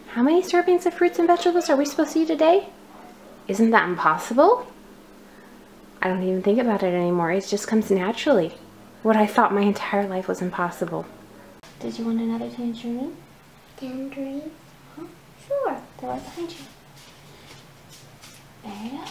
How many servings of fruits and vegetables are we supposed to eat a day? Isn't that impossible? I don't even think about it anymore. It just comes naturally. What I thought my entire life was impossible. Did you want another tangerine? Tangerine? Huh? Sure. They're right behind you. There you go.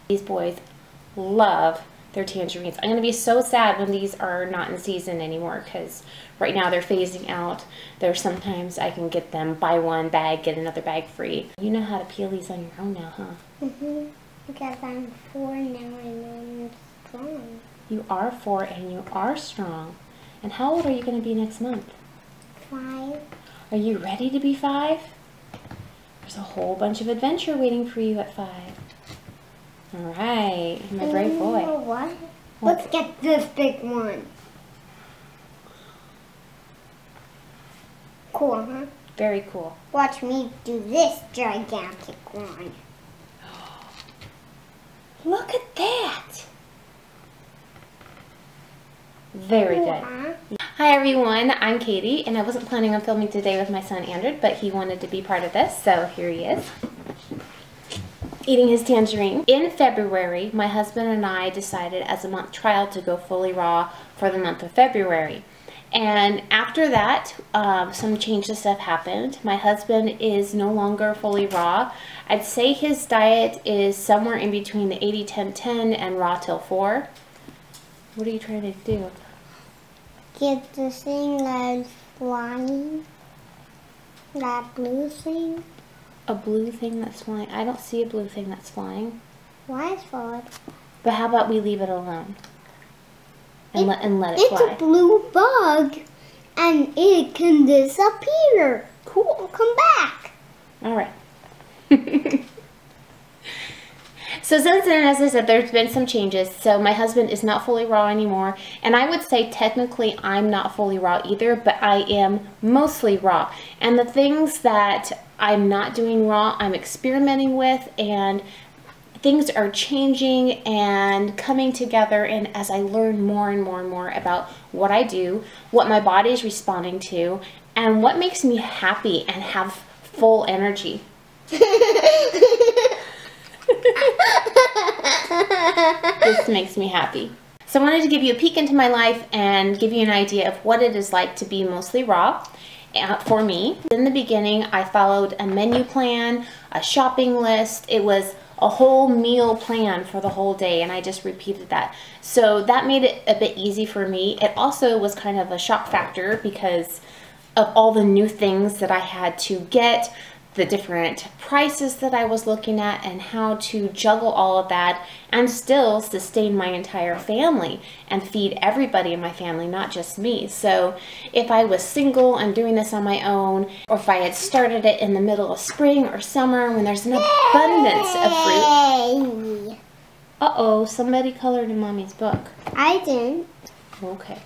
These boys love their tangerines. I'm going to be so sad when these are not in season anymore because right now they're phasing out. There's sometimes I can get them, buy one bag, get another bag free. You know how to peel these on your own now, huh? Mm-hmm. Because I'm 4 now and I'm strong. You are 4 and you are strong. And how old are you going to be next month? 5. Are you ready to be 5? There's a whole bunch of adventure waiting for you at 5. All right, my brave boy. You know what? Let's get this big one. Cool, huh? Very cool. Watch me do this gigantic one. Look at that. Very Cool, good. huh? Hi everyone, I'm Katie, and I wasn't planning on filming today with my son Andrew, but he wanted to be part of this, so here he is, eating his tangerine. In February, my husband and I decided as a month trial to go fully raw for the month of February. And after that, some changes have happened. My husband is no longer fully raw. I'd say his diet is somewhere in between the 80-10-10 and raw till 4. What are you trying to do? Get the thing that's flying. That blue thing. A blue thing that's flying? I don't see a blue thing that's flying. Why is it? But how about we leave it alone? And let it fly. It's a blue bug. And it can disappear. Cool. Come back. All right. So since then, as I said, there's been some changes. So my husband is not fully raw anymore. And I would say technically I'm not fully raw either, but I am mostly raw. And the things that I'm not doing raw, I'm experimenting with, and things are changing and coming together. And as I learn more and more and more about what I do, what my body is responding to, and what makes me happy and have full energy. This makes me happy. So I wanted to give you a peek into my life and give you an idea of what it is like to be mostly raw for me. In the beginning, I followed a menu plan, a shopping list. It was a whole meal plan for the whole day, and I just repeated that. So that made it a bit easy for me. It also was kind of a shock factor because of all the new things that I had to get, the different prices that I was looking at, and how to juggle all of that and still sustain my entire family and feed everybody in my family, not just me. So if I was single and doing this on my own, or if I had started it in the middle of spring or summer when there's an abundance of fruit. Uh-oh, somebody colored in Mommy's book. I didn't. Okay.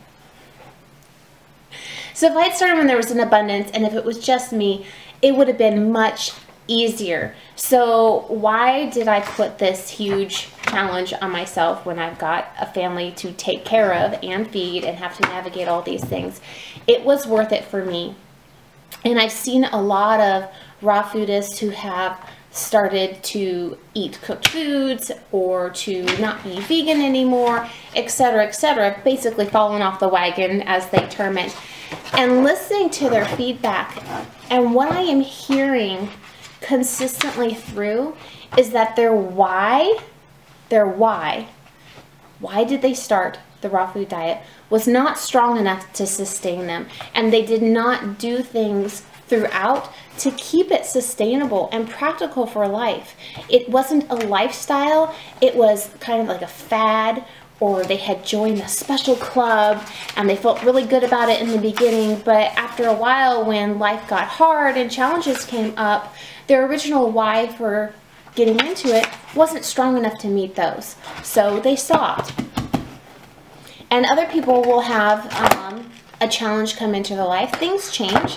So if I had started when there was an abundance, and if it was just me, it would have been much easier. So why did I put this huge challenge on myself when I've got a family to take care of and feed and have to navigate all these things? It was worth it for me. And I've seen a lot of raw foodists who have started to eat cooked foods or to not be vegan anymore, etc., basically falling off the wagon, as they term it. And listening to their feedback, and what I am hearing consistently through is that their why did they start the raw food diet was not strong enough to sustain them, and they did not do things throughout to keep it sustainable and practical for life. It wasn't a lifestyle, it was kind of like a fad, or they had joined a special club and they felt really good about it in the beginning, but after a while when life got hard and challenges came up, their original why for getting into it wasn't strong enough to meet those. So they stopped. And other people will have a challenge come into their life. Things change.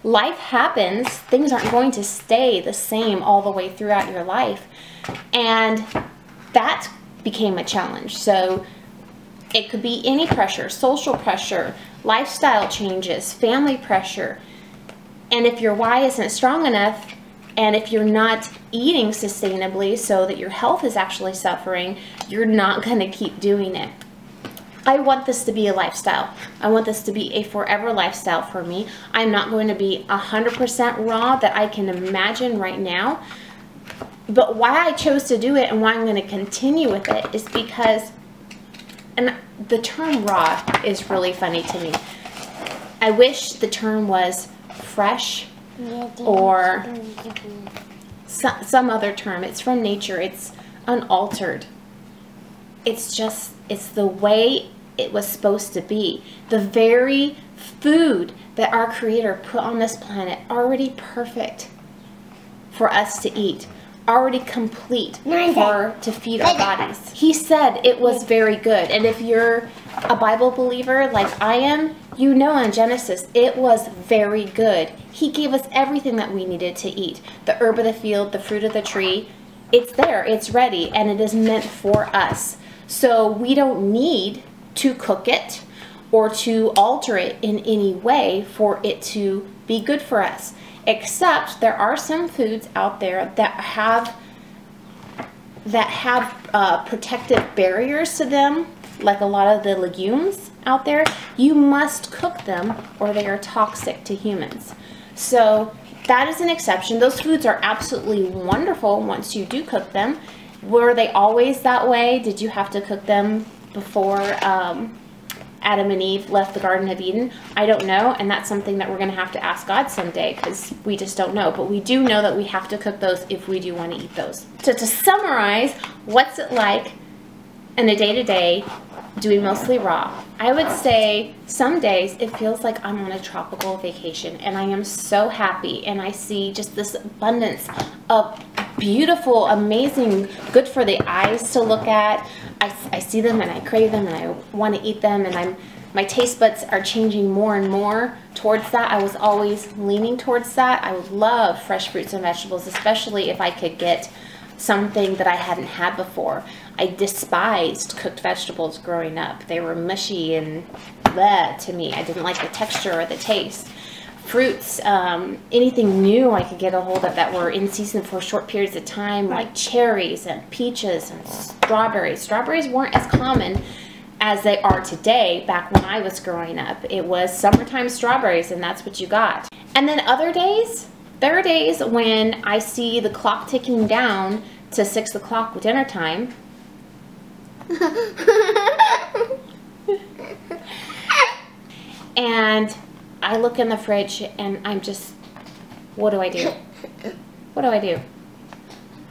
Life happens. Things aren't going to stay the same all the way throughout your life. And that became a challenge. So it could be any pressure, social pressure, lifestyle changes, family pressure, And if your why isn't strong enough, and if you're not eating sustainably so that your health is actually suffering, you're not going to keep doing it. I want this to be a lifestyle. I want this to be a forever lifestyle for me. I'm not going to be 100% raw that I can imagine right now. But why I chose to do it and why I'm going to continue with it is because, and the term raw is really funny to me. I wish the term was fresh or some other term. It's from nature. It's unaltered. It's just, it's the way it was supposed to be. The very food that our Creator put on this planet, already perfect for us to eat, already complete to feed our bodies. He said it was very good. And if you're a Bible believer like I am, you know in Genesis, it was very good. He gave us everything that we needed to eat. The herb of the field, the fruit of the tree, it's there, it's ready, and it is meant for us. So we don't need to cook it or to alter it in any way for it to be good for us. Except there are some foods out there that have protective barriers to them, like a lot of the legumes out there. You must cook them or they are toxic to humans. So that is an exception. Those foods are absolutely wonderful once you do cook them. Were they always that way? Did you have to cook them before Adam and Eve left the Garden of Eden? I don't know, and that's something that we're going to have to ask God someday, because we just don't know. But we do know that we have to cook those if we do want to eat those. So to summarize, what's it like in a day-to-day doing mostly raw? I would say some days it feels like I'm on a tropical vacation, and I am so happy, and I see just this abundance of beautiful, amazing, good for the eyes to look at. I see them and I crave them and I want to eat them, and my taste buds are changing more and more towards that. I was always leaning towards that. I would love fresh fruits and vegetables, especially if I could get something that I hadn't had before. I despised cooked vegetables growing up. They were mushy and bleh to me. I didn't like the texture or the taste. Fruits, anything new I could get a hold of that were in season for short periods of time, like cherries and peaches and strawberries. Strawberries weren't as common as they are today. Back when I was growing up, it was summertime strawberries, and that's what you got. And then other days, there are days when I see the clock ticking down to 6 o'clock with dinner time. And I look in the fridge and I'm just, what do I do? What do I do?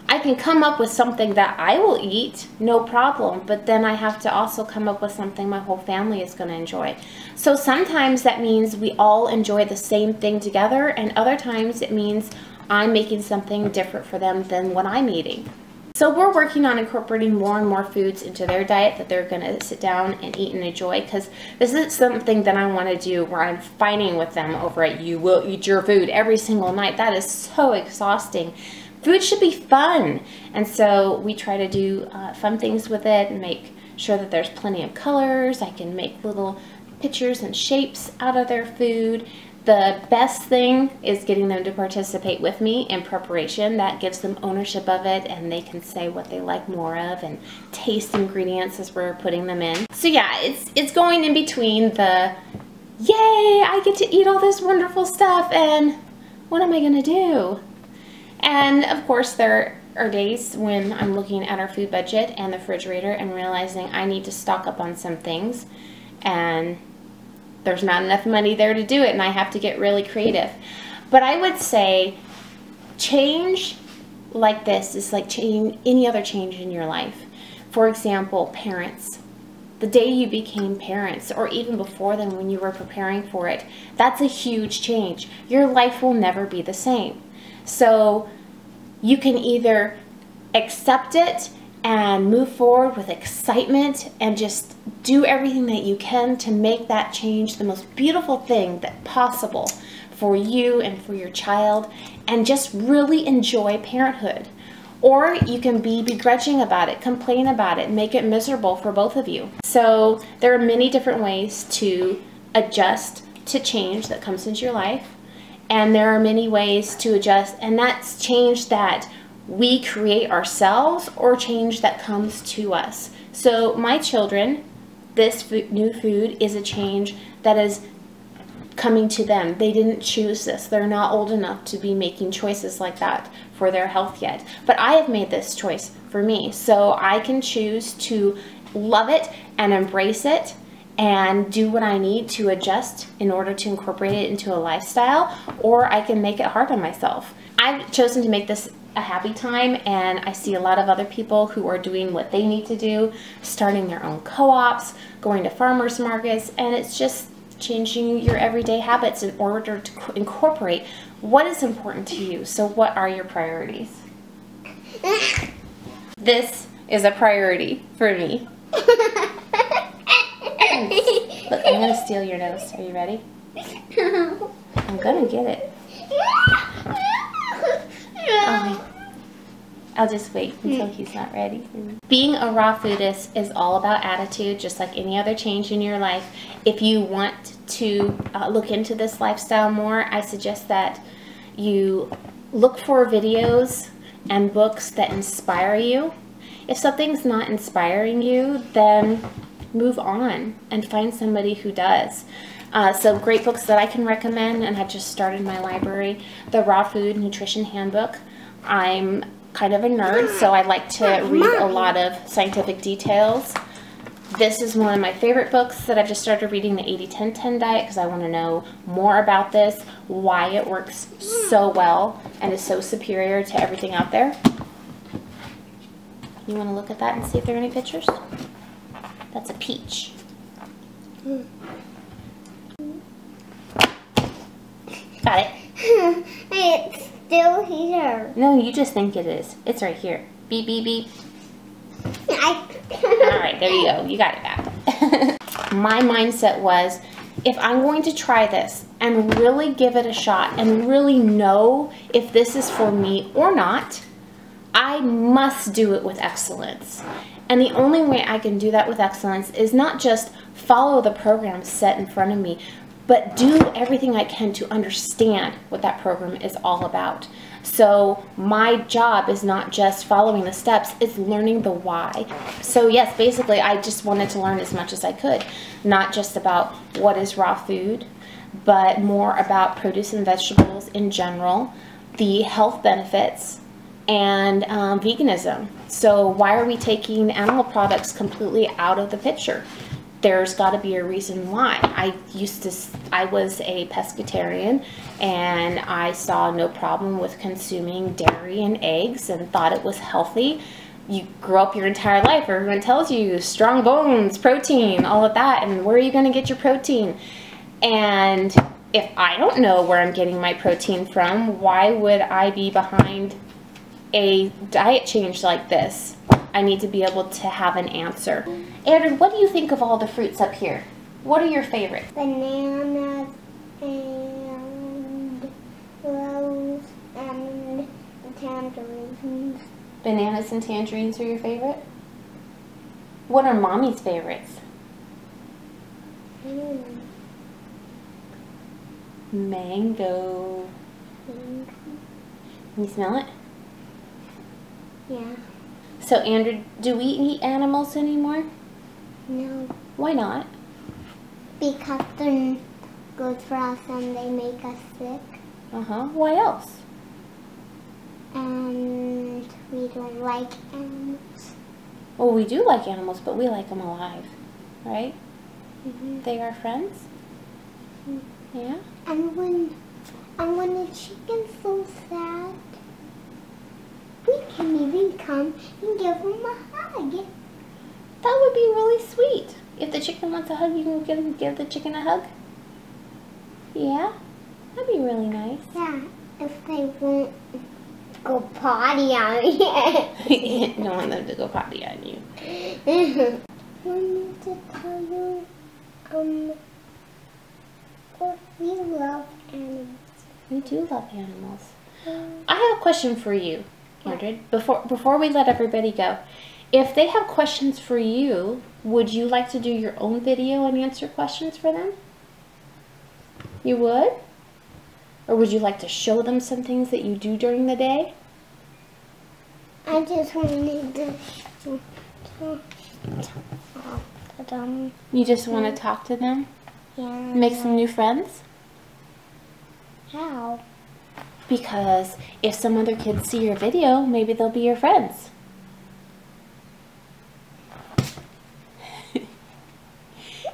I can come up with something that I will eat, no problem, but then I have to also come up with something my whole family is going to enjoy. So sometimes that means we all enjoy the same thing together, and other times it means I'm making something different for them than what I'm eating. So we're working on incorporating more and more foods into their diet that they're going to sit down and eat and enjoy, because this is something that I want to do where I'm fighting with them over it. You will eat your food every single night. That is so exhausting. Food should be fun. And so we try to do fun things with it and make sure that there's plenty of colors. I can make little pictures and shapes out of their food. The best thing is getting them to participate with me in preparation. That gives them ownership of it, and they can say what they like more of and taste ingredients as we're putting them in. So yeah, it's going in between the, yay, I get to eat all this wonderful stuff, and what am I gonna do? And of course there are days when I'm looking at our food budget and the refrigerator and realizing I need to stock up on some things, and there's not enough money there to do it, and I have to get really creative. But I would say change like this is like any other change in your life. For example, parents. The day you became parents, or even before then when you were preparing for it, that's a huge change. Your life will never be the same. So you can either accept it and move forward with excitement and just do everything that you can to make that change the most beautiful thing that possible for you and for your child, and just really enjoy parenthood. Or you can be begrudging about it, complain about it, make it miserable for both of you. So there are many different ways to adjust to change that comes into your life. And there are many ways to adjust, and that's change that we create ourselves or change that comes to us. So my children, this new food is a change that is coming to them. They didn't choose this. They're not old enough to be making choices like that for their health yet. But I have made this choice for me. So I can choose to love it and embrace it and do what I need to adjust in order to incorporate it into a lifestyle, or I can make it hard on myself. I've chosen to make this a happy time, and I see a lot of other people who are doing what they need to do, starting their own co-ops, going to farmers markets, and it's just changing your everyday habits in order to incorporate what is important to you. So what are your priorities? This is a priority for me. Look, I'm going to steal your nose. Are you ready? I'm going to get it. Oh, I'll just wait until he's not ready. Being a raw foodist is all about attitude, just like any other change in your life. If you want to look into this lifestyle more, I suggest that you look for videos and books that inspire you. If something's not inspiring you, then move on and find somebody who does. So great books that I can recommend, and I've just started my library, the Raw Food Nutrition Handbook. I'm kind of a nerd, so I like to read a lot of scientific details. This is one of my favorite books that I've just started reading, the 80-10-10 diet, because I want to know more about this, why it works so well and is so superior to everything out there. You want to look at that and see if there are any pictures? That's a peach. Got it? It's still here. No, you just think it is. It's right here. Beep, beep, beep. Alright, there you go. You got it back. My mindset was, if I'm going to try this and really give it a shot and really know if this is for me or not, I must do it with excellence. And the only way I can do that with excellence is not just follow the program set in front of me, but do everything I can to understand what that program is all about. So my job is not just following the steps, it's learning the why. So yes, basically I just wanted to learn as much as I could, not just about what is raw food, but more about produce and vegetables in general, the health benefits, and veganism. So why are we taking animal products completely out of the picture? There's got to be a reason why. I was a pescatarian, and I saw no problem with consuming dairy and eggs and thought it was healthy. You grow up your entire life, everyone tells you strong bones, protein, all of that, and where are you going to get your protein? And if I don't know where I'm getting my protein from, why would I be behind a diet change like this? I need to be able to have an answer. Andrew, what do you think of all the fruits up here? What are your favorites? Bananas and rose and tangerines. Bananas and tangerines are your favorite? What are Mommy's favorites? Mango. Can you smell it? Yeah. So Andrew, do we eat animals anymore? No. Why not? Because they're good for us and they make us sick. Why else? And we don't like animals. Well, we do like animals, but we like them alive, right? Mm-hmm. They are friends? Yeah? And when the chicken's so sad, we can even come and give them a hug. That would be really sweet. If the chicken wants a hug, you can give the chicken a hug? Yeah? That'd be really nice. Yeah, if they won't go potty on me. Don't want them to go potty on you. I wanted to tell you, we love animals. We do love animals. I have a question for you, Andrew. Before we let everybody go, if they have questions for you, would you like to do your own video and answer questions for them? You would? Or would you like to show them some things that you do during the day? I just wanted to talk to them. You just want to talk to them? Yeah. Make some new friends? How? Because if some other kids see your video, maybe they'll be your friends.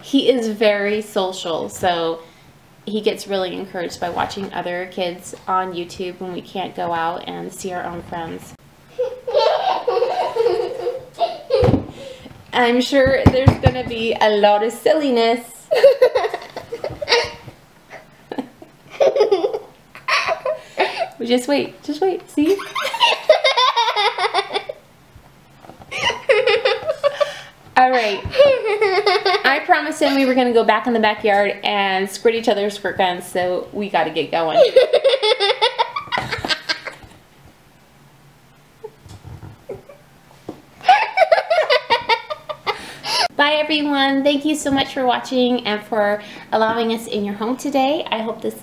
He is very social, so he gets really encouraged by watching other kids on YouTube when we can't go out and see our own friends. I'm sure there's going to be a lot of silliness. Just wait, see? All right. I promised him we were going to go back in the backyard and squirt each other's squirt guns, so we got to get going. Bye everyone. Thank you so much for watching and for allowing us in your home today. I hope this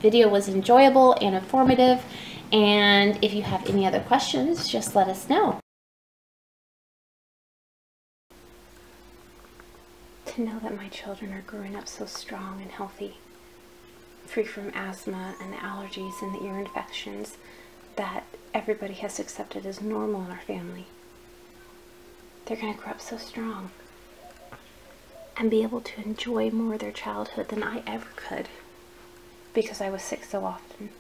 video was enjoyable and informative. And if you have any other questions, just let us know. To know that my children are growing up so strong and healthy, free from asthma and allergies and the ear infections that everybody has accepted as normal in our family. They're going to grow up so strong and be able to enjoy more of their childhood than I ever could because I was sick so often.